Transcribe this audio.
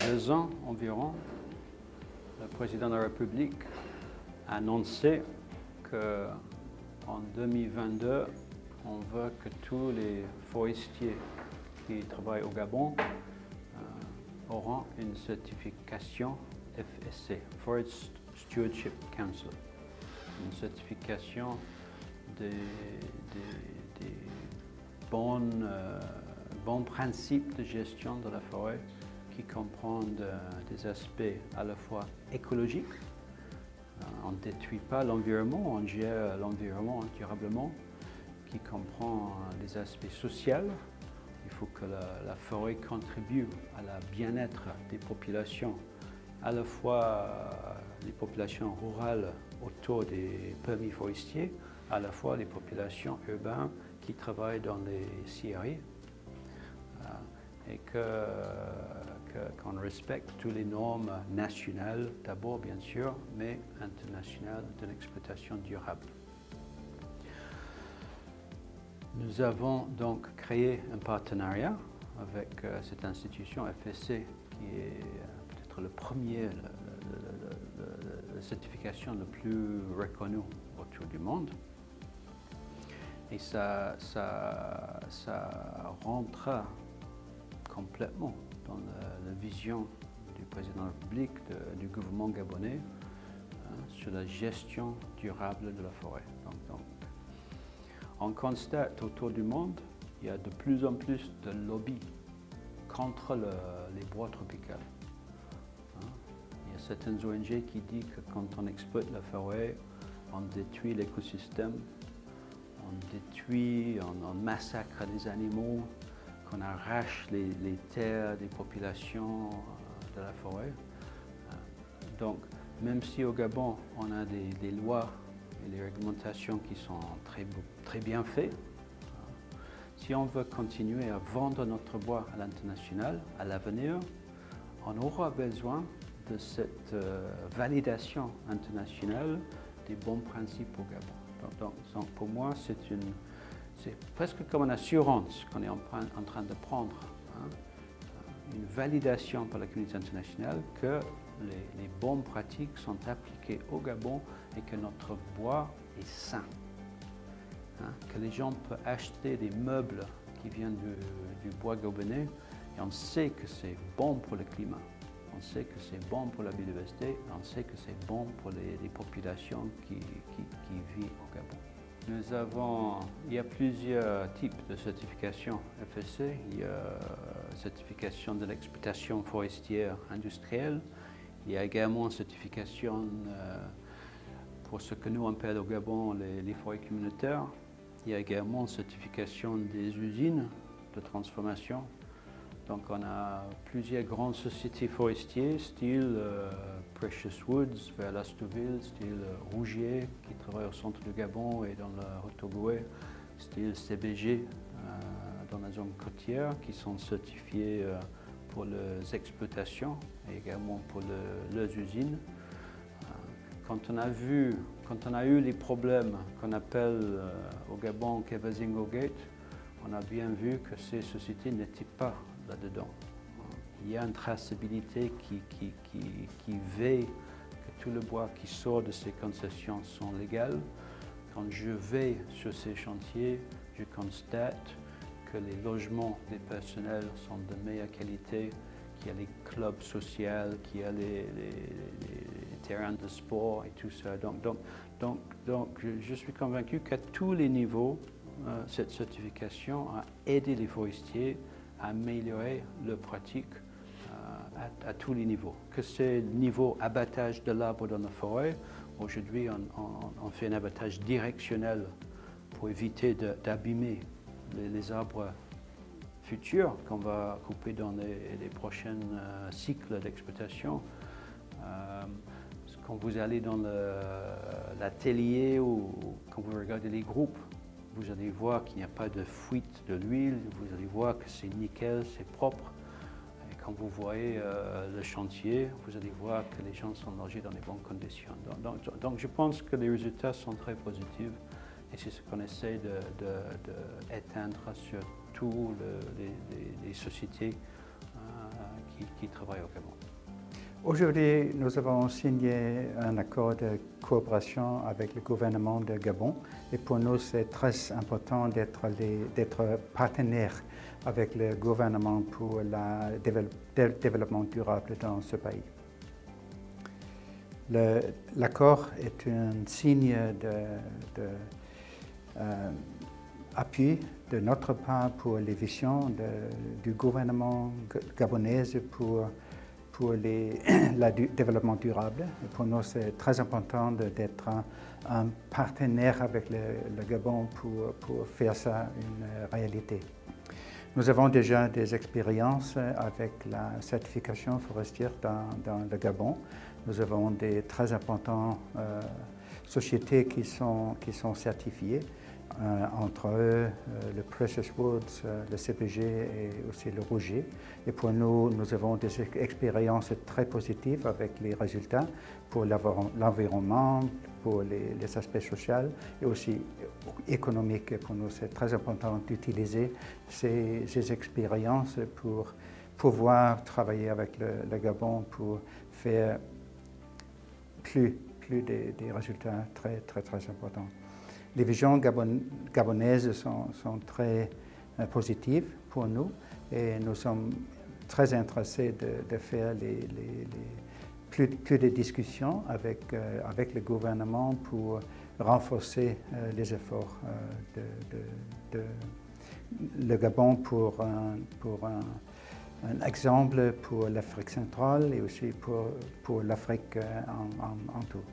2 ans environ, le président de la République a annoncé qu'en 2022, on veut que tous les forestiers qui travaillent au Gabon auront une certification FSC, Forest Stewardship Council, une certification des bons principes de gestion de la forêt qui comprennent des aspects à la fois écologiques, on ne détruit pas l'environnement, on gère l'environnement durablement, qui comprend les aspects sociaux. Il faut que la forêt contribue à la bien-être des populations, à la fois les populations rurales autour des permis forestiers, à la fois les populations urbaines qui travaillent dans les scieries, et qu'on respecte toutes les normes nationales, d'abord bien sûr, mais internationales de l'exploitation durable. Nous avons donc créé un partenariat avec cette institution FSC qui est peut-être le premier, la certification la plus reconnue autour du monde. Et ça rentre complètement dans la vision du président de la République, du gouvernement gabonais sur la gestion durable de la forêt. Donc, on constate autour du monde, il y a de plus en plus de lobbies contre les bois tropicaux. Il y a certaines ONG qui disent que quand on exploite la forêt, on détruit l'écosystème, on détruit, on massacre des animaux, qu'on arrache les terres des populations de la forêt. Donc, même si au Gabon, on a des lois et des réglementations qui sont très bien faites, si on veut continuer à vendre notre bois à l'international, à l'avenir, on aura besoin de cette validation internationale des bons principes au Gabon. Donc pour moi, c'est presque comme une assurance qu'on est en train de prendre, une validation par la communauté internationale que les bonnes pratiques sont appliquées au Gabon et que notre bois est sain. Que les gens peuvent acheter des meubles qui viennent du bois gabonais et on sait que c'est bon pour le climat, on sait que c'est bon pour la biodiversité, on sait que c'est bon pour les populations qui vivent au Gabon. Il y a plusieurs types de certifications FSC. Il y a la certification de l'exploitation forestière industrielle. Il y a également une certification pour ce que nous on appelle au Gabon les forêts communautaires. Il y a également une certification des usines de transformation. Donc on a plusieurs grandes sociétés forestières, style Precious Woods vers l'Astouville, style Rougier qui travaille au centre du Gabon et dans le Haut-Ogooué, style CBG dans la zone côtière qui sont certifiés pour les exploitations et également pour leurs usines. Quand on a eu les problèmes qu'on appelle au Gabon Kevazingo Gate, on a bien vu que ces sociétés n'étaient pas là-dedans. Il y a une traçabilité qui veille que tout le bois qui sort de ces concessions sont légales. Quand je vais sur ces chantiers, je constate que les logements des personnels sont de meilleure qualité, qu'il y a les clubs sociaux, qu'il y a les terrains de sport et tout ça. Donc je suis convaincu qu'à tous les niveaux, cette certification a aidé les forestiers à améliorer leurs pratiques à tous les niveaux. Que c'est le niveau abattage de l'arbre dans la forêt, aujourd'hui on fait un abattage directionnel pour éviter d'abîmer les arbres futurs qu'on va couper dans les prochains cycles d'exploitation. Quand vous allez dans l'atelier ou quand vous regardez les groupes, vous allez voir qu'il n'y a pas de fuite de l'huile, vous allez voir que c'est nickel, c'est propre. Et quand vous voyez le chantier, vous allez voir que les gens sont logés dans les bonnes conditions. Donc je pense que les résultats sont très positifs et c'est ce qu'on essaie d'éteindre sur toutes les sociétés qui travaillent au Gabon. Aujourd'hui, nous avons signé un accord de coopération avec le gouvernement de Gabon et pour nous, c'est très important d'être partenaire avec le gouvernement pour le développement durable dans ce pays. L'accord est un signe d'appui de notre part pour les visions du gouvernement gabonais pour le développement durable. Et pour nous, c'est très important d'être un partenaire avec le Gabon pour faire ça une réalité. Nous avons déjà des expériences avec la certification forestière dans le Gabon. Nous avons des très importantes sociétés qui sont certifiées, entre eux le Precious Woods, le CPG et aussi le Rouget. Et pour nous, nous avons des expériences très positives avec les résultats pour l'environnement, pour les aspects sociaux et aussi économiques. Pour nous, c'est très important d'utiliser ces expériences pour pouvoir travailler avec le Gabon pour faire plus des résultats très importants. Les visions gabonaises sont très positives pour nous et nous sommes très intéressés de faire plus de discussions avec le gouvernement pour renforcer les efforts de le Gabon pour un exemple pour l'Afrique centrale et aussi pour l'Afrique en tout.